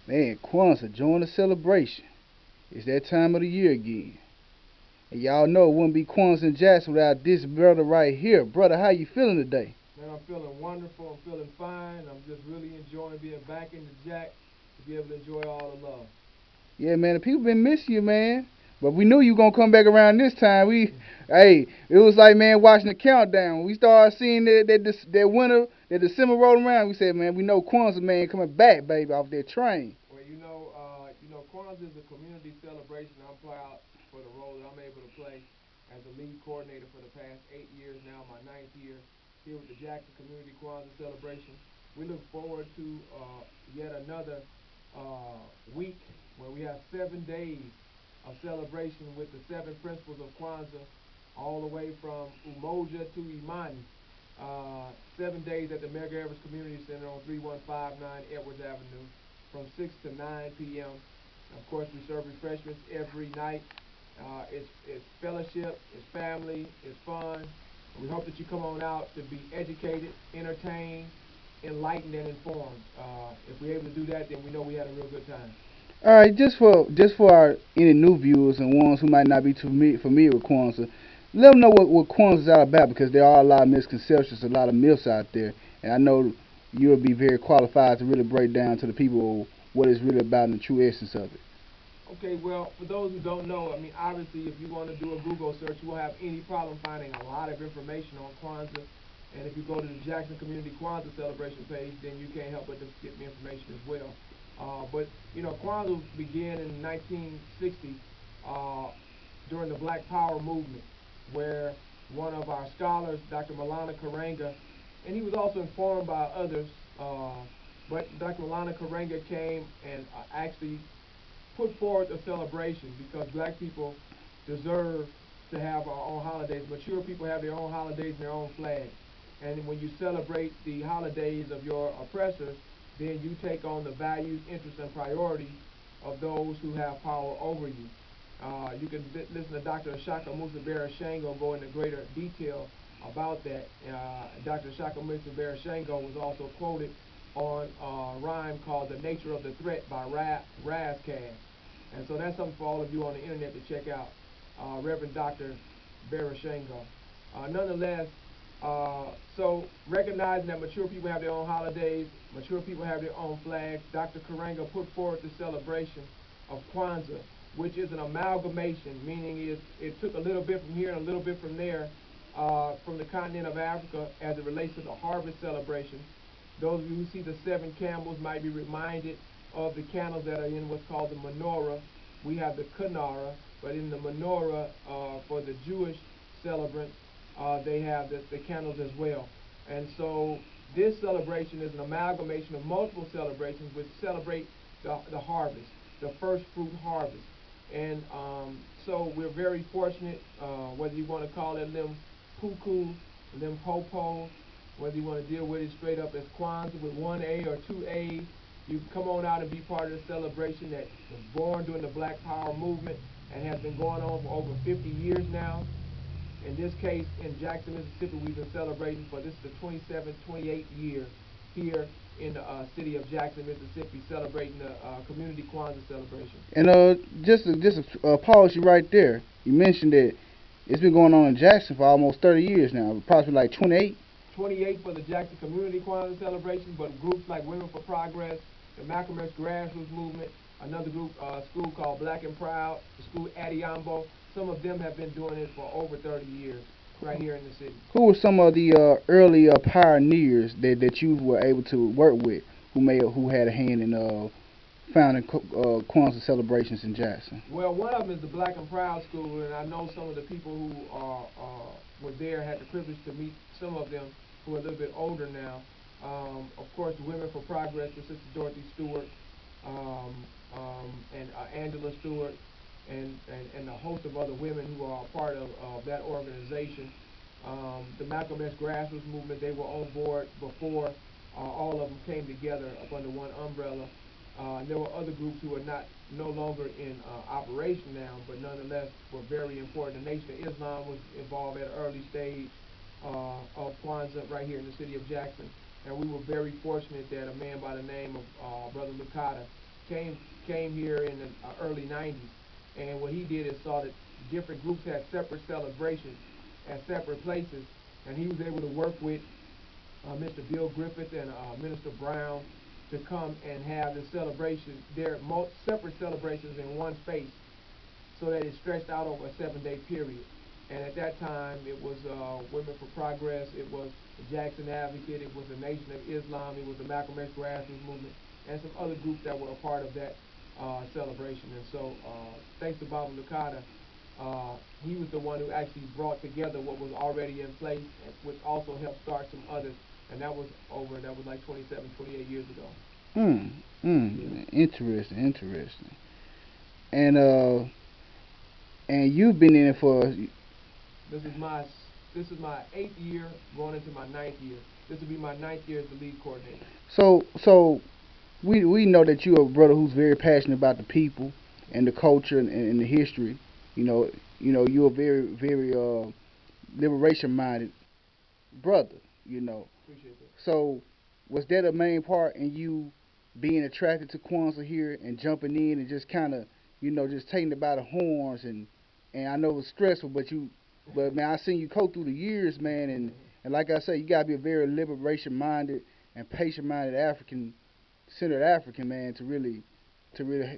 Man, Kwanzaa, join the celebration. It's that time of the year again. And y'all know it wouldn't be Kwanzaa in Jackson without this brother right here. Brother, how you feeling today? Man, I'm feeling wonderful. I'm feeling fine. I'm just really enjoying being back in the Jack to be able to enjoy all the love. Yeah, man, the people been missing you, man. But we knew you gonna come back around this time. Hey, it was like, man, watching the countdown. When we started seeing that winter, that December rolling around, we said, man, we know Kwanzaa, man, coming back, baby, off that train. Well, Kwanzaa is a community celebration. I'm proud for the role that I'm able to play as the lead coordinator for the past 8 years now, my ninth year here with the Jackson Community Kwanzaa celebration. We look forward to yet another week where we have 7 days of celebration with the seven principles of Kwanzaa, all the way from Umoja to Imani. 7 days at the Medgar Evers Community Center on 3159 Edwards Avenue from 6 to 9 p.m. Of course, we serve refreshments every night. It's fellowship, it's family, it's fun. We hope that you come on out to be educated, entertained, enlightened, and informed. If we're able to do that, then we know we had a real good time. All right, just for our any new viewers and ones who might not be too familiar with Kwanzaa, let them know what Kwanzaa is all about because there are a lot of misconceptions, a lot of myths out there, and I know you'll be very qualified to really break down to the people what it's really about and the true essence of it. Okay, well, for those who don't know, I mean, obviously, if you want to do a Google search, you won't have any problem finding a lot of information on Kwanzaa. And if you go to the Jackson Community Kwanzaa celebration page, then you can't help but to get the information as well. Kwanzaa began in 1960 uh, during the Black Power movement, where one of our scholars, Dr. Malana Karanga, and he was also informed by others, but Dr. Malana Karanga came and actually put forth a celebration because black people deserve to have our own holidays. Mature people have their own holidays and their own flag. And when you celebrate the holidays of your oppressors, then you take on the values, interests, and priorities of those who have power over you. You can listen to Dr. Shaka Musa Barashango go into greater detail about that. Dr. Shaka Musa Barashango was also quoted on a rhyme called The Nature of the Threat by Razkaz. And so that's something for all of you on the internet to check out, Reverend Dr. Barashango. Nonetheless, so recognizing that mature people have their own holidays, mature people have their own flags, Dr. Karanga put forward the celebration of Kwanzaa, which is an amalgamation, meaning it took a little bit from here and a little bit from there, from the continent of Africa as it relates to the harvest celebration. Those of you who see the seven camels might be reminded of the candles that are in what's called the menorah. We have the Kunara, but in the menorah, for the Jewish celebrants, they have the candles as well. And so this celebration is an amalgamation of multiple celebrations which celebrate the harvest, the first fruit harvest. And so we're very fortunate, whether you want to call it lim puku, lim popo, whether you want to deal with it straight up as Kwanzaa with one A or two A's, you can come on out and be part of the celebration that was born during the Black Power movement and has been going on for over 50 years now. In this case, in Jackson, Mississippi, we've been celebrating for this is the 27th, 28th year here in the city of Jackson, Mississippi, celebrating the community Kwanzaa celebration. And just to pause you right there. You mentioned that it's been going on in Jackson for almost 30 years now, approximately like 28. 28 for the Jackson Community Kwanzaa celebration, but groups like Women for Progress, the Malcolm X Grassroots Movement, another group, school called Black and Proud, the school Adiambo, some of them have been doing it for over 30 years right here in the city. Who were some of the early pioneers that you were able to work with, who had a hand in founding Kwanzaa celebrations in Jackson? Well, one of them is the Black and Proud School, and I know some of the people who were there, had the privilege to meet some of them who are a little bit older now. Of course, the Women for Progress with Sister Dorothy Stewart, um, and Angela Stewart, and a host of other women who are a part of that organization. The Malcolm X Grassroots Movement, they were on board before all of them came together up under one umbrella. There were other groups who are no longer in operation now, but nonetheless were very important. The Nation of Islam was involved at an early stage of Kwanzaa right here in the city of Jackson, and we were very fortunate that a man by the name of Brother Lukata came came here in the early '90s, and what he did is saw that different groups had separate celebrations at separate places, and he was able to work with Mr. Bill Griffith and Minister Brown to come and have the celebration, their separate celebrations in one space, so that it stretched out over a 7-day period. And at that time, it was Women for Progress, it was the Jackson Advocate, it was the Nation of Islam, it was the Malcolm X Grassroots Movement, and some other groups that were a part of that celebration. And so, thanks to Baba Licata, he was the one who actually brought together what was already in place, which also helped start some others. And that was like 27, 28 years ago. Interesting, interesting. And you've been in it for. This is my this is my 8th year, going into my 9th year. This will be my 9th year as the lead coordinator. So we know that you're a brother who's very passionate about the people and the culture and the history. You're a very liberation minded brother. You know. Appreciate that. So was that a main part in you being attracted to Kwanzaa here and jumping in and just kind of just taking it by the horns and I know it was stressful, but man, I seen you go through the years, man, and like I say, you gotta be a very liberation minded and patient minded African centered African man to really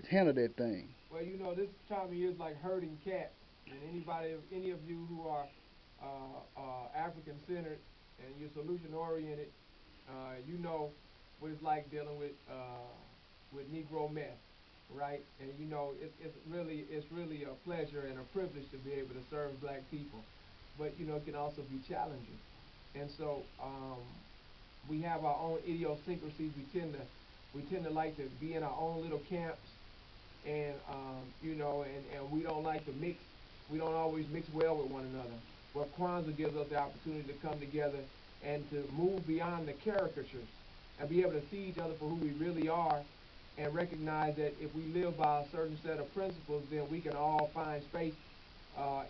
handle that thing. Well, this time of year is like herding cats. And any of you who are African centered and you're solution oriented, you know what it's like dealing with Negro mess, right? And it's really a pleasure and a privilege to be able to serve black people, but it can also be challenging. And so we have our own idiosyncrasies. We tend to like to be in our own little camps, and and we don't like to mix. We don't always mix well with one another. But Kwanzaa gives us the opportunity to come together and to move beyond the caricatures and be able to see each other for who we really are, and recognize that if we live by a certain set of principles, then we can all find space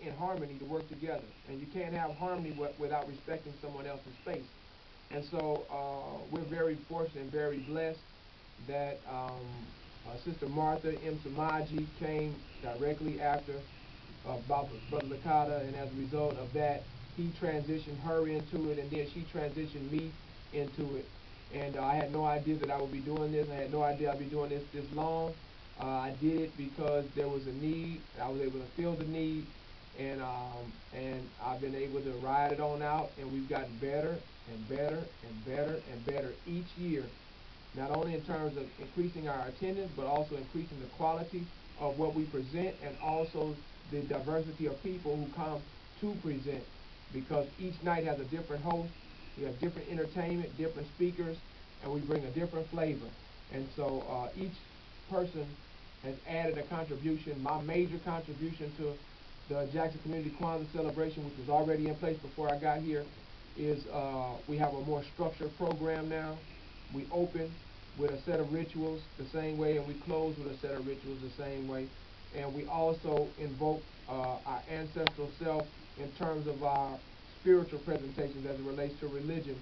in harmony to work together. And you can't have harmony without respecting someone else's space. And so we're very fortunate and very blessed that Sister Martha M. Samaji came directly after Brother Licata, and as a result of that, he transitioned her into it, and then she transitioned me into it. And I had no idea that I would be doing this. I had no idea I'd be doing this long. I did it because there was a need. I was able to fill the need, and I've been able to ride it on out, and we've gotten better and better and better and better each year. Not only in terms of increasing our attendance, but also increasing the quality of what we present, and also the diversity of people who come to present, because each night has a different host. We have different entertainment, different speakers, and we bring a different flavor. And so each person has added a contribution. My major contribution to the Jackson Community Kwanzaa celebration, which was already in place before I got here, is we have a more structured program now. We open with a set of rituals the same way, and we close with a set of rituals the same way. And we also invoke our ancestral self in terms of our spiritual presentations as it relates to religion.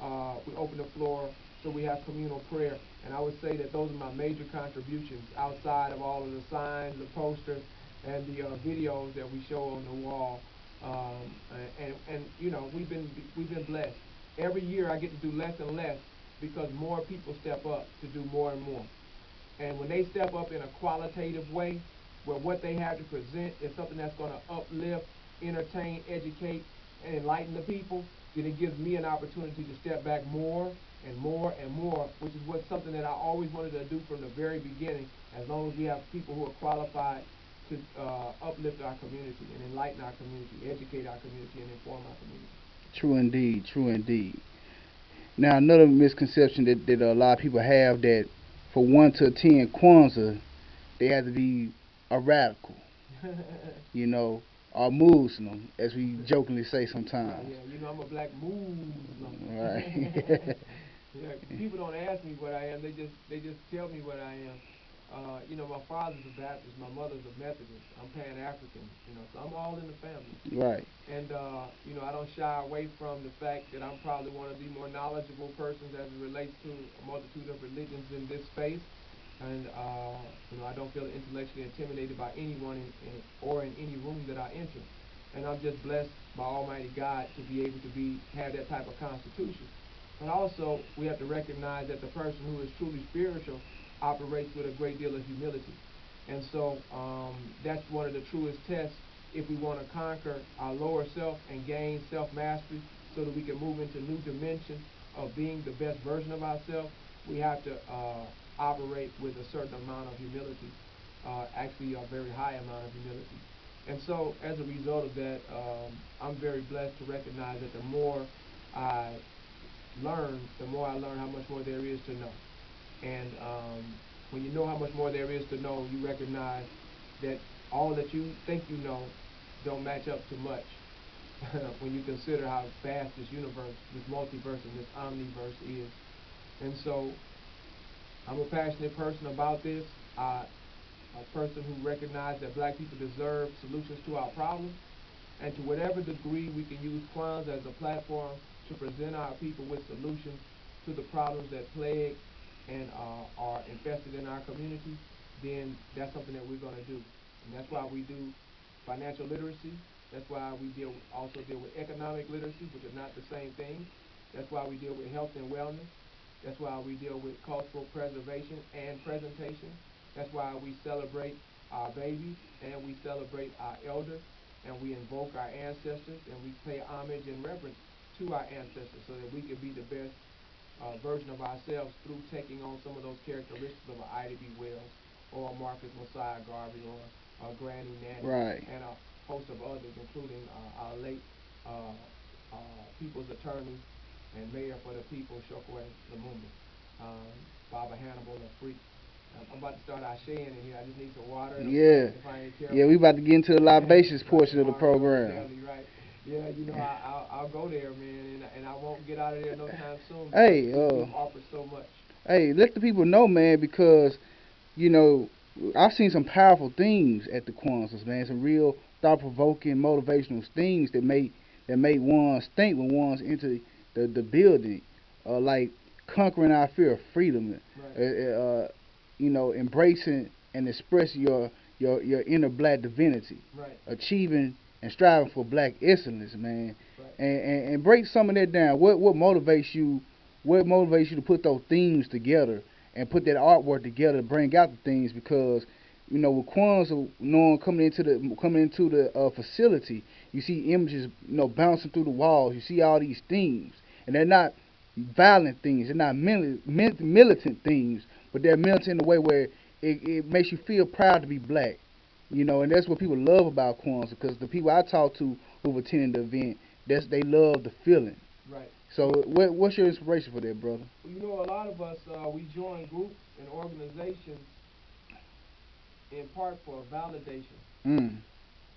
We open the floor, so we have communal prayer. And I would say that those are my major contributions outside of all of the signs, the posters, and the videos that we show on the wall. And we've been blessed. Every year I get to do less and less because more people step up to do more and more. And when they step up in a qualitative way, where what they have to present is something that's going to uplift, entertain, educate, and enlighten the people, then it gives me an opportunity to step back more and more and more, which is something that I always wanted to do from the very beginning, as long as we have people who are qualified to uplift our community and enlighten our community, educate our community, and inform our community. True indeed, true indeed. Now another misconception that a lot of people have, that for one to attend Kwanzaa, they have to be a radical, you know, or Muslim, as we jokingly say sometimes. Yeah, I'm a black Muslim. Right. Yeah, people don't ask me what I am; they just tell me what I am. My father's a Baptist, my mother's a Methodist. I'm Pan African, so I'm all in the family. Right. And I don't shy away from the fact that I'm probably one of the more knowledgeable persons as it relates to a multitude of religions in this space. and I don't feel intellectually intimidated by anyone or in any room that I enter. And I'm just blessed by Almighty God to be able to have that type of constitution. But also, we have to recognize that the person who is truly spiritual operates with a great deal of humility. And so that's one of the truest tests if we want to conquer our lower self and gain self-mastery so that we can move into new dimensions of being the best version of ourselves. We have to operate with a certain amount of humility, actually a very high amount of humility. And so as a result of that, I'm very blessed to recognize that the more I the more I learn how much more there is to know. And when you know how much more there is to know, you recognize that all that you think you know don't match up to much when you consider how vast this universe, this multiverse, and this omniverse is. And so I'm a passionate person about this. A person who recognizes that black people deserve solutions to our problems. And to whatever degree we can use Kwanzaa as a platform to present our people with solutions to the problems that plague and are infested in our community, then that's something that we're going to do. And that's why we do financial literacy. That's why we also deal with economic literacy, which are not the same thing. That's why we deal with health and wellness. That's why we deal with cultural preservation and presentation. That's why we celebrate our babies and we celebrate our elders and we invoke our ancestors and we pay homage and reverence to our ancestors so that we can be the best version of ourselves through taking on some of those characteristics of an Ida B. Wells or a Marcus Mosiah Garvey or a Granny Nanny, Right. and a host of others, including our late people's attorney and mayor for the people, Chokwe Lumumba, Baba Hannibal, the freak. I'm about to start our shaying in here. I just need some water. Yeah. If I ain't careful. Yeah, we about to get into the libations portion of the program. Exactly right. Yeah, I'll go there, man, and I won't get out of there no time soon. Hey, You've offered so much. hey, let the people know, man, because you know I've seen some powerful things at the Kwanzaa, man. Some real thought-provoking, motivational things that make ones think when ones enter the building, like conquering our fear of freedom, Right. embracing and expressing your inner black divinity, Right. achieving and striving for black excellence, man, Right. and break some of that down. What motivates you? What motivates you to put those themes together and put that artwork together to bring out the things? Because with Kwanzaa, coming into the facility, you see images, bouncing through the walls. You see all these themes, and they're not violent things. They're not militant things, but they're militant in a way where it makes you feel proud to be black. And that's what people love about Kwanzaa. Because the people I talk to who've attended the event, they love the feeling. Right. So what's your inspiration for that, brother? Well, a lot of us we join groups and organizations in part for validation Mm.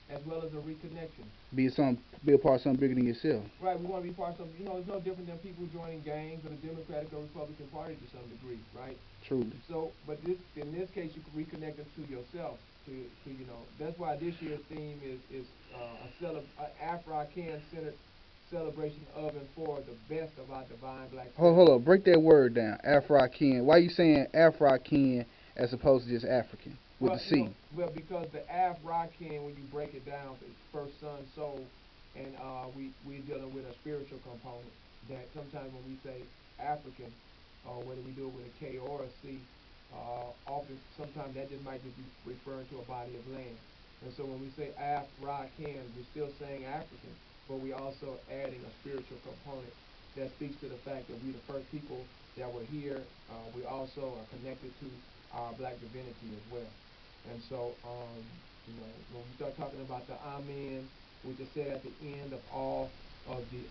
as well as a reconnection. Be a part of something bigger than yourself. Right, we want to be part of something. It's no different than people joining gangs or the Democratic or Republican Party to some degree, right? Truly. So, but in this case, you can reconnect them to yourself. That's why this year's theme is a Afrikan centered celebration of and for the best of our divine black. Hold up, break that word down. Afrikan. Why are you saying Afrikan as opposed to just African with the C? Because the Afrikan, when you break it down, is first son, soul, and we're dealing with a spiritual component that sometimes when we say African, whether we do it with a K or a C, sometimes that just might just be referring to a body of land. And so when we say Afrikan, we're still saying African, but we're also adding a spiritual component that speaks to the fact that we're the first people that were here. We also are connected to our black divinity as well. And so, when we start talking about the Amen, which is said at the end of all of the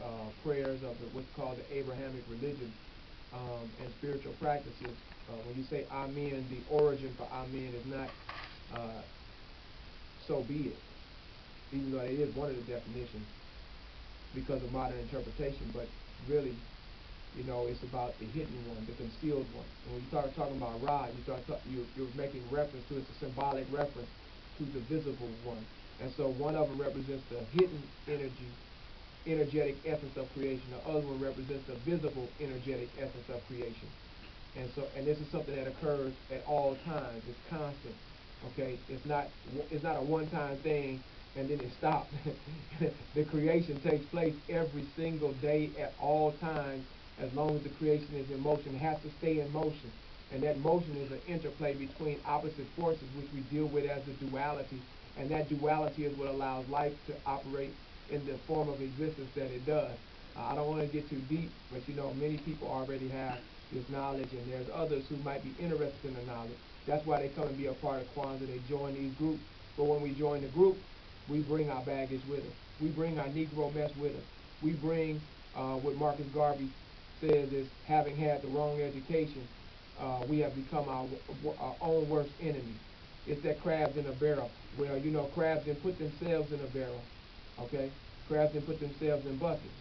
prayers of what's called the Abrahamic religion and spiritual practices, when you say Amen, the origin for Amen is not so be it, even though it is one of the definitions because of modern interpretation, but really, it's about the hidden one, the concealed one. And when you start talking about Ra, you're making reference to, it's a symbolic reference to the visible one. And so one of them represents the hidden energetic essence of creation. The other one represents the visible energetic essence of creation. And this is something that occurs at all times. It's constant. Okay, it's not a one-time thing and then it stops. The creation takes place every single day at all times. As long as the creation is in motion, it has to stay in motion. And that motion is an interplay between opposite forces, which we deal with as a duality. And that duality is what allows life to operate in the form of existence that it does. I don't want to get too deep, but many people already have this knowledge, and there's others who might be interested in the knowledge. That's why they come and be a part of Kwanzaa. They join these groups. But when we join the group, we bring our baggage with us. We bring our Negro mess with us. We bring what Marcus Garvey says is having had the wrong education, we have become our own worst enemy. It's that crabs in a barrel. Well, crabs didn't put themselves in a barrel. Okay? Crabs didn't put themselves in buckets.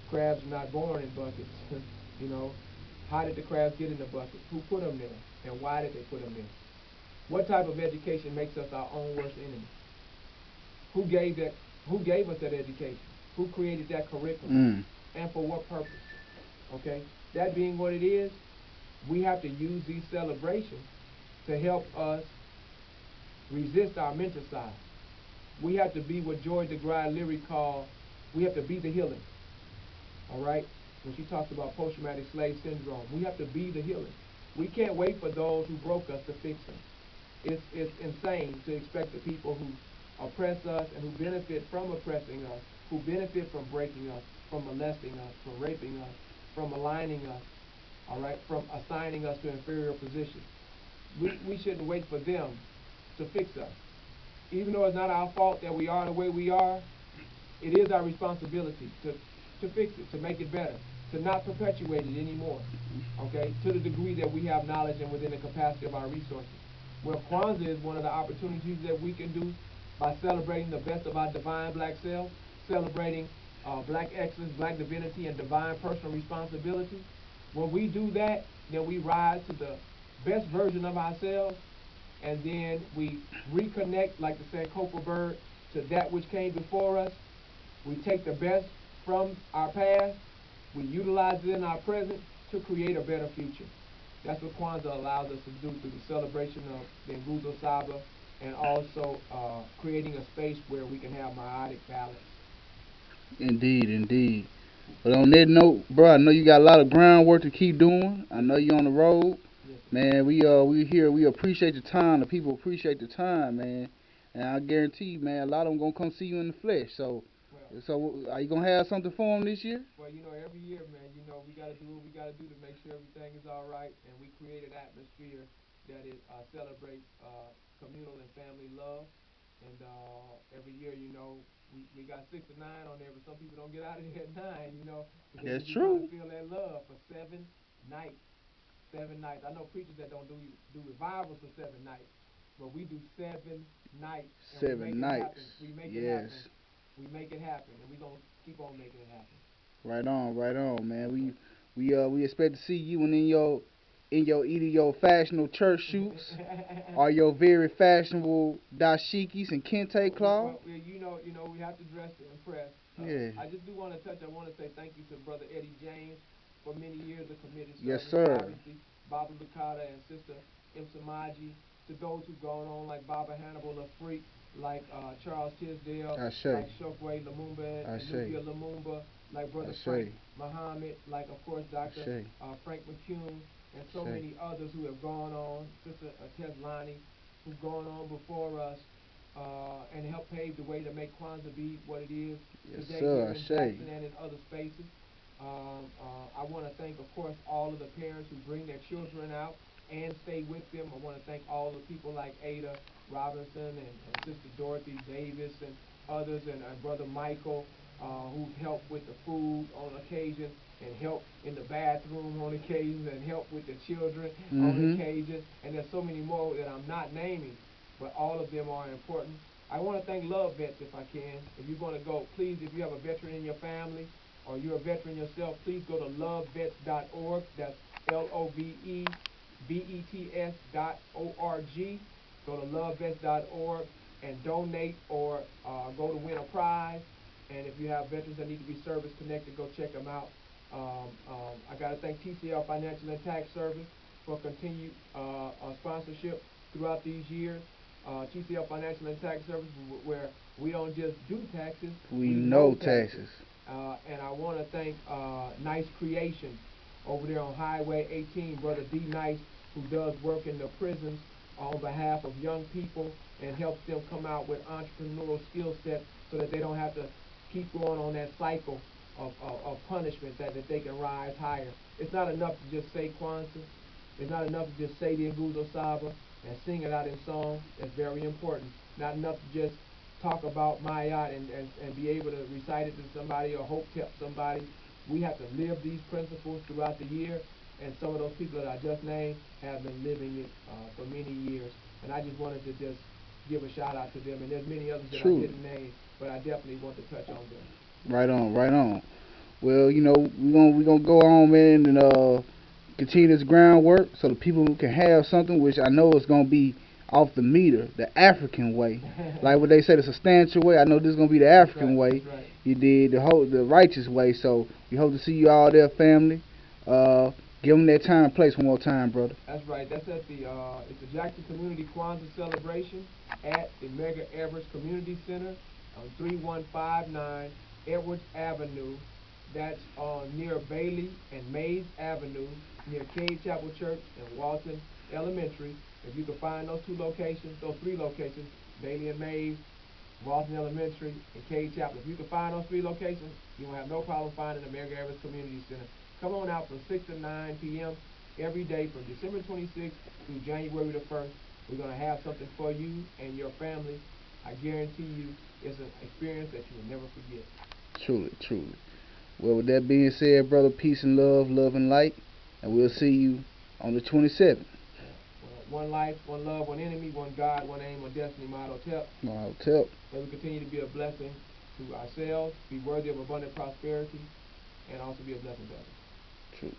Crabs are not born in buckets. you know. How did the crabs get in the bucket? Who put them there? And why did they put them there? What type of education makes us our own worst enemy? Who gave us that education? Who created that curriculum? And for what purpose? Okay? That being what it is, we have to use these celebrations to help us resist our mental side. We have to be what Joy DeGrasse Leary called, we have to be the healing. Alright? When she talks about post-traumatic slave syndrome, we have to be the healing. We can't wait for those who broke us to fix us. It's insane to expect the people who oppress us and who benefit from oppressing us, who benefit from breaking us, from molesting us, from raping us, from maligning us, all right, from assigning us to inferior positions. We shouldn't wait for them to fix us. Even though it's not our fault that we are the way we are, it is our responsibility to fix it, to make it better, to not perpetuate it anymore, okay, to the degree that we have knowledge and within the capacity of our resources. Well, Kwanzaa is one of the opportunities that we can do by celebrating the best of our divine black self, celebrating black excellence, black divinity, and divine personal responsibility. When we do that, then we rise to the best version of ourselves, and then we reconnect, like the Sankofa bird, to that which came before us. We take the best from our past, we utilize it in our present to create a better future. That's what Kwanzaa allows us to do through the celebration of the Nguzo Saba and also creating a space where we can have meiotic balance. Indeed, indeed. But on that note, bro, I know you got a lot of groundwork to keep doing. I know you're on the road. Yes, Man, we here. We appreciate the time. The people appreciate the time, man. And I guarantee you, man, a lot of them gonna come see you in the flesh. So, well, are you gonna have something for them this year? well, every year, man, we got to do what we got to do to make sure everything is all right, and we create an atmosphere that it celebrates communal and family love. And every year, we got 6 to 9 on there, but some people don't get out of there at 9, because That's we be trying to true. feel that love for 7 nights. 7 nights. I know preachers that don't do revivals for 7 nights, but we do 7 nights, and we make Seven it happen. nights. We make it Yes. happen. We make it happen, and we gonna keep on making it happen. Right on, man. Yes, sir. We expect to see you in your either your fashionable church shoots or your very fashionable dashikis and kente cloth. We have to dress to impress. Yeah. I just do want to touch. I want to say thank you to Brother Eddie James for many years of committed Yes, service. sir. Obviously, Baba Bukata and Sister Imsamaji. To those who've gone on, like Baba Hannibal Afrik, like Charles Tisdale, I like say. Shokwe Lumumba I and say. Nubia Lumumba, like I Brother Frank say. Muhammad, like of course I Dr. say. Frank McCune, and I so say. many others who have gone on. Sister Teslani, who've gone on before us and helped pave the way to make Kwanzaa be what it is Yes, today here sir. I in say. Jackson and in other spaces. I want to thank, of course, all of the parents who bring their children out and stay with them. I want to thank all the people like Ada Robinson and Sister Dorothy Davis and others, and Brother Michael, who've helped with the food on occasion and help in the bathroom on occasion and help with the children on Mm-hmm. occasion. And there's so many more that I'm not naming, but all of them are important. I want to thank Love Vets if I can. If you're going to go, please, if you have a veteran in your family or you're a veteran yourself, please go to lovevets.org. That's LOVEVETS.org. Go to lovevets.org and donate or go to win a prize. And if you have veterans that need to be service connected, go check them out. I got to thank TCL Financial and Tax Service for continued sponsorship throughout these years. TCL Financial and Tax Service, where we don't just do taxes, We know taxes. And I want to thank Nice Creations over there on Highway 18, Brother D. Nice, who does work in the prisons on behalf of young people and helps them come out with entrepreneurial skill sets so that they don't have to keep going on that cycle of punishment, that they can rise higher. It's not enough to just say Kwanzaa. It's not enough to just say the Nguzo Saba and sing it out in song. That's very important. Not enough to just talk about Mayat and be able to recite it to somebody or hope tip somebody. We have to live these principles throughout the year, and some of those people that I just named have been living it for many years. And I just wanted to just give a shout out to them. And there's many others that I didn't name, but I definitely want to touch on them. Right on, right on. Well, you know, we're gonna go on, man, and continue this groundwork so the people can have something, which I know is gonna be off the meter, the African way. Like what they say, the substantial way. I know this is gonna be the African way. Right. You did the righteous way. So we hope to see you all there, family. Give them that time and place one more time, brother. That's right. That's at it's the Jackson Community Kwanzaa celebration at the Medgar Evers Community Center on 3159 Edwards Avenue. That's near Bailey and Mays Avenue, near Cade Chapel Church and Walton Elementary. If you can find those three locations, Bailey and Mays, Walton Elementary, and Cade Chapel. If you can find those three locations, you won't have no problem finding the Medgar Evers Community Center. Come on out from 6 to 9 p.m. every day from December 26th through January the 1st. We're going to have something for you and your family. I guarantee you it's an experience that you will never forget. Truly, truly. Well, with that being said, brother, peace and love, love and light, and we'll see you on the 27th. One life, one love, one enemy, one God, one aim, one destiny, motto, tip. Motto, tip. May we continue to be a blessing to ourselves, be worthy of abundant prosperity, and also be a blessing to others. True.